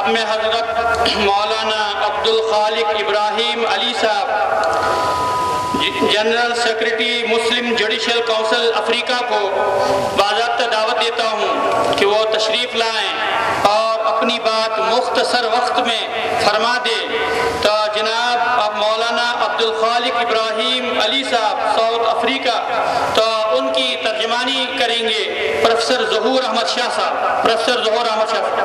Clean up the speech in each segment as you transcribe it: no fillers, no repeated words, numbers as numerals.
अब मैं हज़रत मौलाना अब्दुल खालिक इब्राहिम अली साहब, जनरल सेक्रेटरी मुस्लिम जुडिशल काउंसिल अफ्रीका को बाज़ाब्ता दावत देता हूँ कि वो तशरीफ़ लाएँ और अपनी बात मुख्तसर वक्त में फरमा दे। तो जनाब अब मौलाना अब्दुल खालिक इब्राहिम अली साहब साउथ अफ्रीका, तो उनकी तर्जमानी करेंगे प्रोफेसर ज़हूर अहमद शाह साहब। प्रोफेसर ज़हूर अहमद शाह साहब।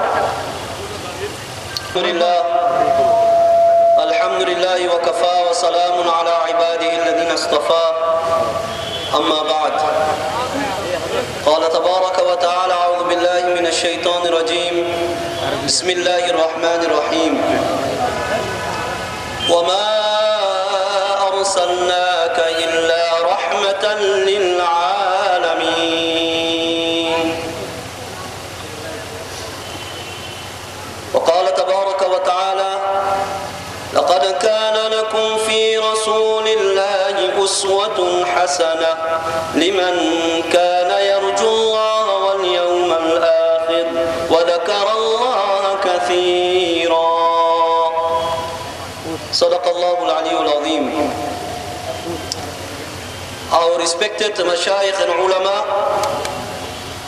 अल्हम्दुलिल्लाह व कफ़ा व सलामुन अला इबादिही अल्लज़ीना इस्तफ़ा, अम्मा बाद। क़ाल तबारक व तआला अऊज़ु बिल्लाहि मिनश शैतानिर रजीम, बिस्मिल्लाहिर रहमानिर रहीम। व मा अरसलनाका इल्ला रहमतन लिल आलमीन। وقال تبارك وتعالى لقد كان لكم في رسول الله أسوة حسنة لمن كان يرجو الله واليوم الآخر وذكر الله كثيرا. صدق الله العلي العظيم. Our respected Mashayikh and Ulama,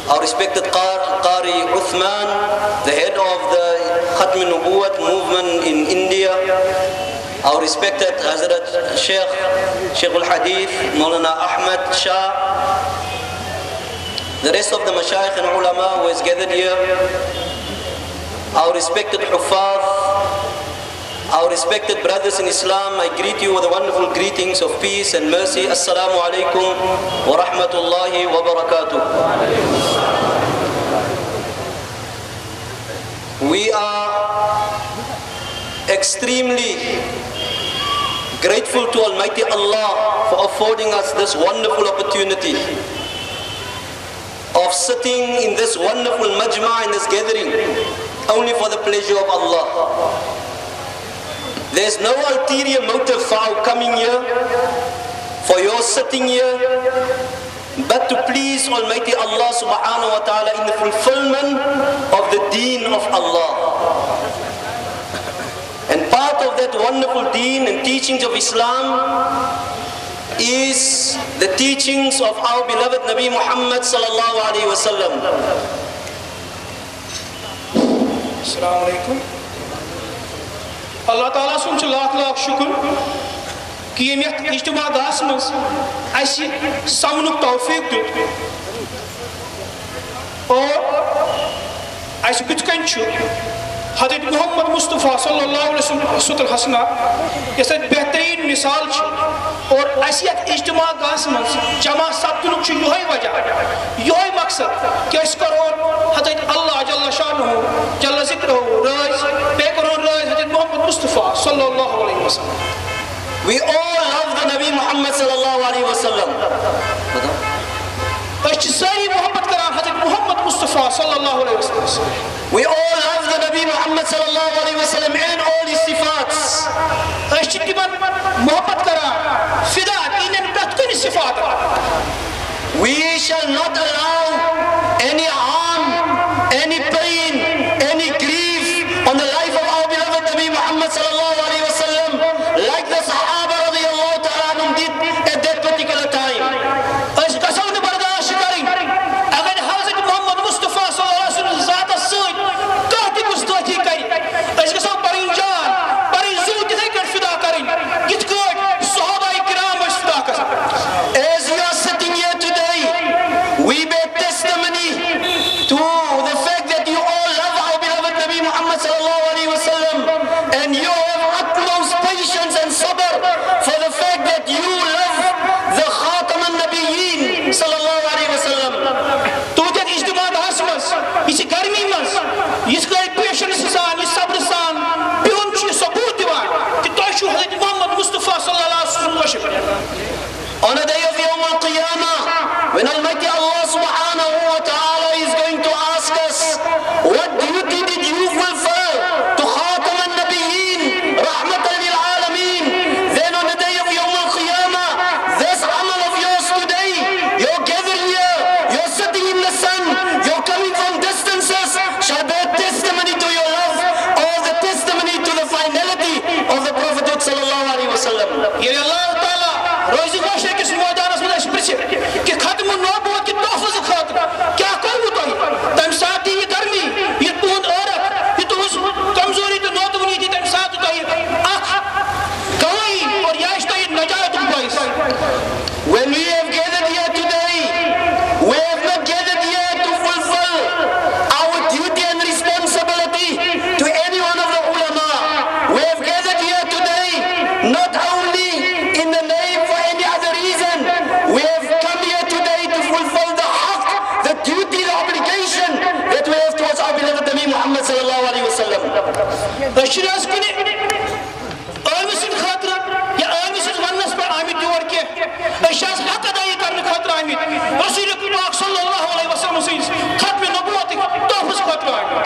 our respected Qari Uthman, the head of the Khatm al-Nubuwwat movement in India, our respected Hazrat Sheikh al-Hadith, Maulana Ahmad Shah, the rest of the Mashayikh and Ulama who is gathered here, our respected Huffaz, our respected brothers in Islam, I greet you with the wonderful greetings of peace and mercy. Assalamu alaikum wa rahmatullahi wa barakatuh. We are extremely grateful to Almighty Allah for affording us this wonderful opportunity of sitting in this wonderful majma', in this gathering, only for the pleasure of Allah. There's no ulterior motive for our coming here, for your sitting here, but to please Almighty Allah subhanahu wa ta'ala in the fulfillment of the deen of Allah. And part of that wonderful deen and teachings of Islam is the teachings of our beloved Nabi Muhammad sallallahu alayhi wa sallam. Assalamu alaikum. Allah Ta'ala sun lakh lakh शुक्र कि ये इज्तिमा दास मज ऐसी सामनुक तौफीक दित और ऐसे कुछ कंचु हज़रत मोहम्मद मुस्तफ़ा सल्लल्लाहु अलैहि वसल्लम हसना ऐसे बेहतरीन मिसाल छ और ऐसी इज्तिमा दास मज जमा सब्दुनुक छ योही वजह योही मकसद कि इस करो हज़रत अल्लाह जल्ल शानुहु जल्ल ज़िक्रुहु राज पे करो राज हज़रत मोहम्मद मुस्तफ़ा सल्लल्लाहु अलैहि वसल्लम. We all love the Nabi Muhammad sallallahu alaihi wasallam. सारी मोहब्बत करान हज़रत मोहम्मद मुस्तफ़ा सल्लल्लाहु अलैहि वसल्लम. We all love the Nabi Muhammad sallallahu alaihi wasallam and all his sifats. मोहब्बत करान फिदा इन्हें प्रत्येक सिफात. We shall not allow any harm, any pain, any grief on the life of our beloved Nabi Muhammad sallallahu alaihi wasallam, like the Sahaba radiyallahu ta'ala anhum did at that particular time. As you are sitting here today, we bear testimony to the fact that you all love our beloved Nabi Muhammad sallallahu alaihi wasallam, and you have utmost patience and sabr for the fact that you love the Khatam al-Nabiyyin sallallahu alaihi wasallam. To that ijtima dasmas, is garmi mas, is kai patience san, is sabr san, beyond chi sabut diwan, ki tashu Hazrat Muhammad Mustafa sallallahu alaihi wasallam. On the day of Yawm al-Qiyamah, when Almighty Allah subhanahu wa ta'ala is going to ask us, what duty did you fulfill to Khatam al-Nabiyyin, rahmatan lil alameen? Then on the day of Yawm al-Qiyamah, this amal of yours today, you're gathered here, you're sitting in the sun, you're coming from distances, shall bear testimony to your love अशराज कने आमिसिन खातिर या आमिसिन वन्नस पे आमिद जोर के अशास हक अदाई करने खातिर आमिद रसूल पाक सल्लल्लाहु अलैहि वसल्लम से खत्म नबूवत तोहफस खातिर आमिद.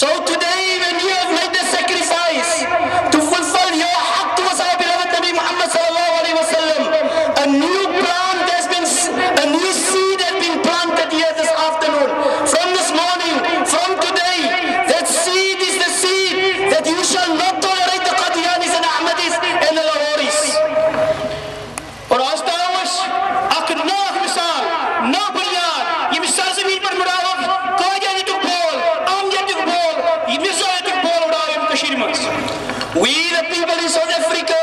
So today when you have made the sacrifice to fulfill your haq towards our beloved Nabi Muhammad sallallahu alaihi wasallam, a new plant has been, a new seed has been planted here this afternoon. From this morning, from today, that seed is the seed that you shall not tolerate the Qadianis and Ahmadis and the Lahoris. और आज तावश अक नाक मिसाल ना बुनियाद ये मिसाल ज़मीन पर मुड़ावक कायदे तुक बोल आमजद तुक बोल ये मिसाल तुक बोल उड़ावे कशीर मस. We the people in South Africa,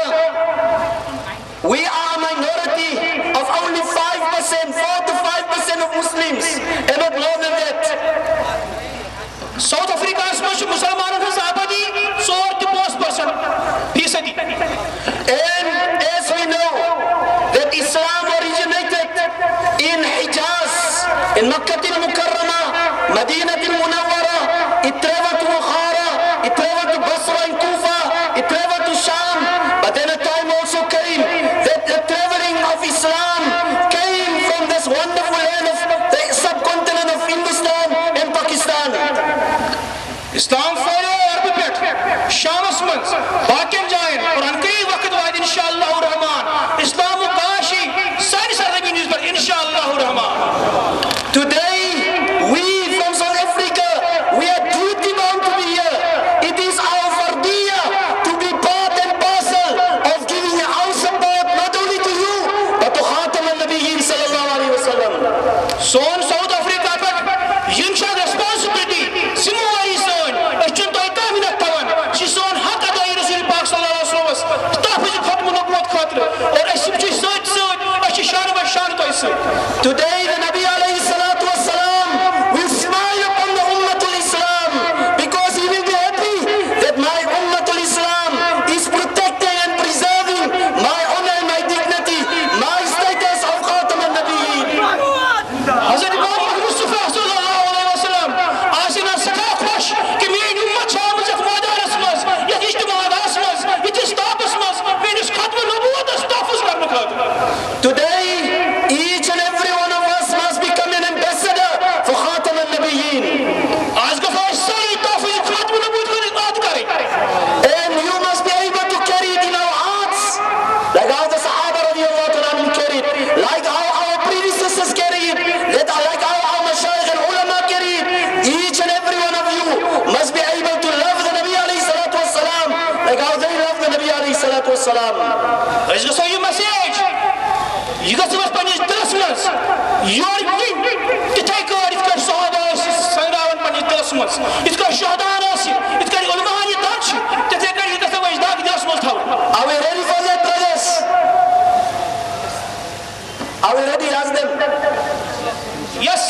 we are a minority of only 5%, 4 to 5% of Muslims, and not more than that. South Africa में मुसलमानों की आबादी 4% फीसदी. And as we know that Islam originated in Hijaz, in Makkah al-Mukarramah, Madinah al-Munawwara, it traveled to Bukhara, it traveled to Basra and Kufa, it traveled to Sham, but then a time also came that the traveling of Islam came from this wonderful land of the subcontinent of Hindustan and Pakistan. Islam follow अरब पेट शामस मंस बाकियन जायन और अनकई वक्त वाद इंशाअल्लाह रहमान इस्लाम काशी सारी सरजमीन पर इंशाअल्लाह Rahman. Today, we from South Africa, we are duty bound to be here. It is our fardiyah to be part and parcel of giving our support not only to you, but to Khatam al-Nabiyyin sallallahu alayhi wa sallam. Son south Africa पर यिमशा responsibility सिमुवारी सोन अचुन तो कामिनत तवन she सोन हक अदाई रसूल पाक सल्लल्लाहु अलैहि वसल्लम तफज खत्म नबूवत खातिर और असिम ची सच सच अशी शान व शान तो इस. Today, the Nabi alayhi salatu wa salam will smile upon the Ummatul Islam because he will be happy that my Ummatul Islam is protecting and preserving my honor and my dignity, my status of Khatam al-Nabiyyin. हज़रत मोहम्मद मुस्तफा सल्लल्लाहु अलैहि वसल्लम आसिना सका खुश कि मेरी उम्मत शामिल जब मदारस मस या इज्तिमाअस मस इस तापस मस मेरी खत्म नबूवत तहफ़्फ़ुज़ करने खातिर. Today, each and every one of us must become an ambassador for Khatam al-Nabiyyin. आज का फौज सारी तहफ़्फ़ुज़ खत्म नबूवत को इक़ाद करे. And you must be able to carry it in our hearts, like how the Sahaba radiallahu ta'ala anhum carried, like how our predecessors carry it, like how our mashayikh and ulama carry it. Each and every one of you must be able to love the Nabi alayhi salatu wassalam, like how they love the Nabi alayhi salatu wassalam. Is this your message? You got to Spanish Christmas. Your thing to take out if you're Sahabas, Sangravan Spanish Christmas. It's got Shahdanas, it's got Ulmani Dutch, to take out the way dark Christmas town. Are we ready for that, brothers? Are we ready? Ask them. Yes,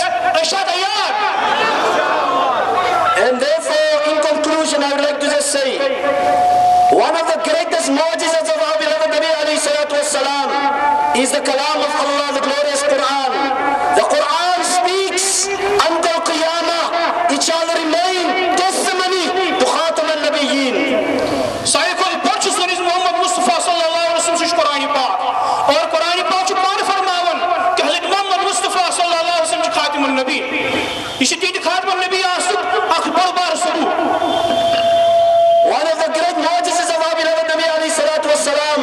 Ashadayar. And therefore, in conclusion, I would like to just say, one of the greatest mu'jizas of our beloved Nabi alayhi salatu wassalam is the kalam of Allah, the glorious Quran. The Quran speaks until Qiyamah. It shall remain testimony to Khatam al-Nabiyyin. Sayyid purchased is Muhammad Mustafa sallallahu alaihi wasallam से कुरान पाक और कुरान पाक जो कौन फरमावन कि हज़रत मोहम्मद मुस्तफा सल्लल्लाहु अलैहि वसल्लम खातिमुन नबी इसी तीन खातिमुन नबी आसुक अकबर बार सबूत. One of the great mu'jizas of our beloved Nabi alayhi salatu wassalam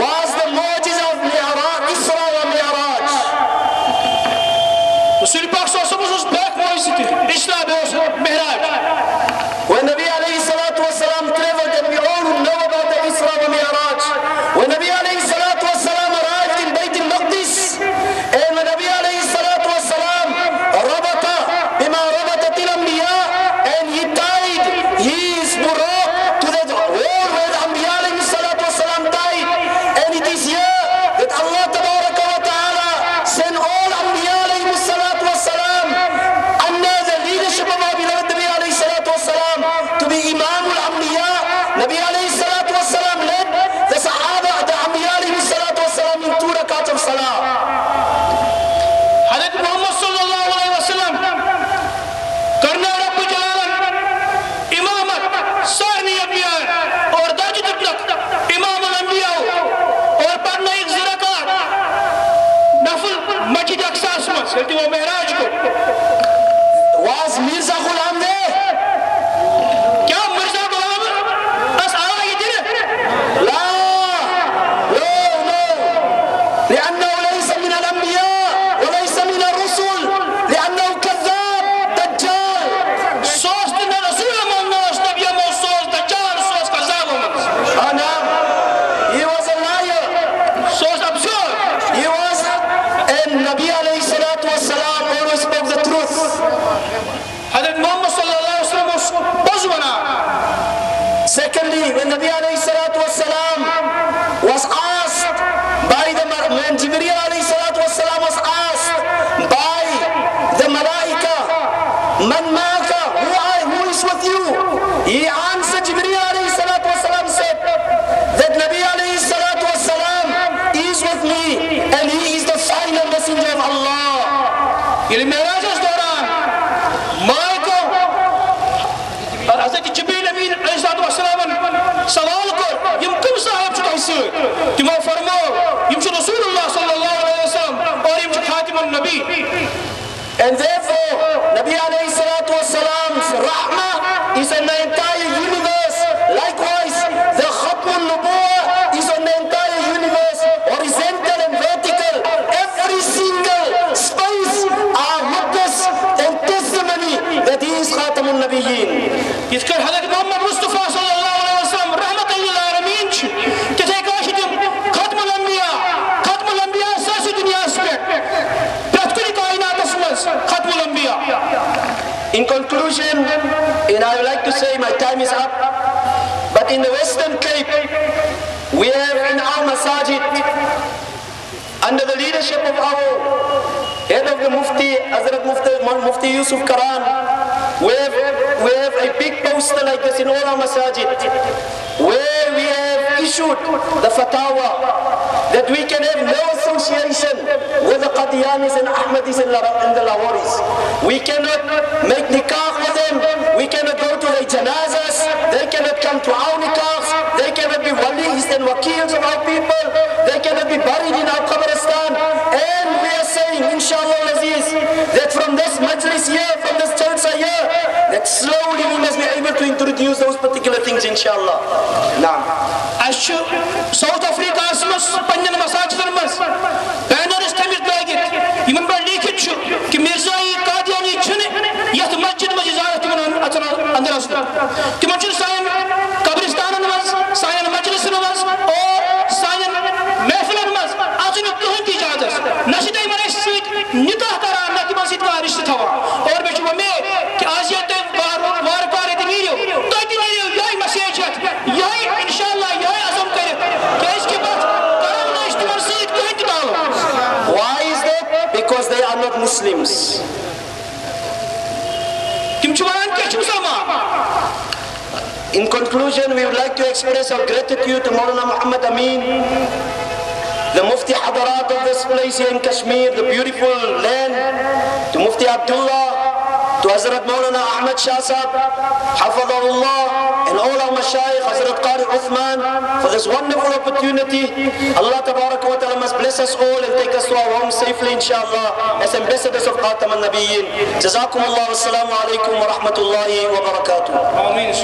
was the mu'jiza of Mi'raj, Isra wa Mi'raj. Sarni अंबिया और दर्ज तक इमाम अंबिया और पढ़ना एक ज़राक़ात नफल मस्जिद अक्सा में चलती वो महराज को Was Mirza Ghulam there? क्या मिर्जा गुलाम बस आ गई थी لا لأنه ليس من الأنبياء وليس من الرسل لأنه كذاب دجال सोच दिन रसूल मोहम्मद नबी मोहम्मद सोच दज्जाल सोच कज़ाब أنا he was a liar सोच absurd he was and Nabi alayhi salatu wassalam always spoke the truth हज़रत मोहम्मद सल्लल्लाहु अलैहि वसल्लम बज़ बना secondly when Nabi alayhi salatu wassalam was asked by the when Jibreel alayhi salatu wassalam was asked by the malaika man ma'aka who is with you he answered Jibreel alayhi salatu wassalam said that Nabi alayhi salatu wassalam is with me and he is the final messenger of Allah ये महराज उस दौरान मालिको और हज़रत जिब्रील अमीन अलैहिस्सलाम सवाल को यम कम साहब चुका से तुम फरमाओ यम रसूलुल्लाह सल्लल्लाहु अलैहि वसल्लम और यम खातिमुन नबी and therefore Nabi alayhi salatu wassalam's rahmah is on the entire universe likewise the khatmun nubuwwah is on the entire universe horizontal and vertical every single space are witness and testimony that he is khatamun nabiyyin يذكر حضرت محمد مصطفى صلى الله عليه وسلم رحمة للعالمين تتكاشتم ختم الأنبياء أساس الدنيا أسبق بتكون كائنات اسمس ختم الأنبياء in conclusion and I would like to say my time is up but in the Western Cape we have in our masajid under the leadership of our head of the Mufti Hazrat Mufti Yusuf Karan we have a big poster like this in all our masajid where we have issued the fatwa that we can have no association with the Qadianis and Ahmadis and the Lahoris. We cannot make nikah with them. We cannot go to their janazas. They cannot come to our nikahs. They cannot be walis and wakils of our people. They cannot be buried in our qabristan. And we are saying, inshallah Aziz, that from this majlis here, from this jalsa here, that slowly we must be able to introduce those particular things, inshallah. Naam. South Africa asmas panjan masajidar mas banners tamir dagit yiman bar likhit chu ki Mirzai Qadiani chune yat masjid ma ziyarat timan andar asna timan chun sayan qabristan mas sayan majlis mas और sayan महफिल mas azun tuhun ijadas nashidai mane sit nikah kara na timan sit ka rishta thawa और bechu me ki aziyat war kar ediliyo to ediliyo yay masajid yay inshallah yay azam kare ke iske baad karam na ishtimal sit ko intibalo Why is that? Because they are not Muslims. In conclusion, we would like to express our gratitude to Maulana Muhammad Amin, the Mufti Hadarat of this place here in Kashmir, the beautiful land, to Mufti Abdullah, to Hazrat Maulana Ahmad Shah Sahab, Hafadahullah, and all our Mashayikh, Hazrat Qari Uthman, for this wonderful opportunity. Allah Tabaraka wa Ta'ala must bless us all and take us to our home safely, inshallah, as ambassadors of Khatam al-Nabiyyin. Jazakumullah, wassalamu alaikum wa rahmatullahi wa barakatuh. Ameen.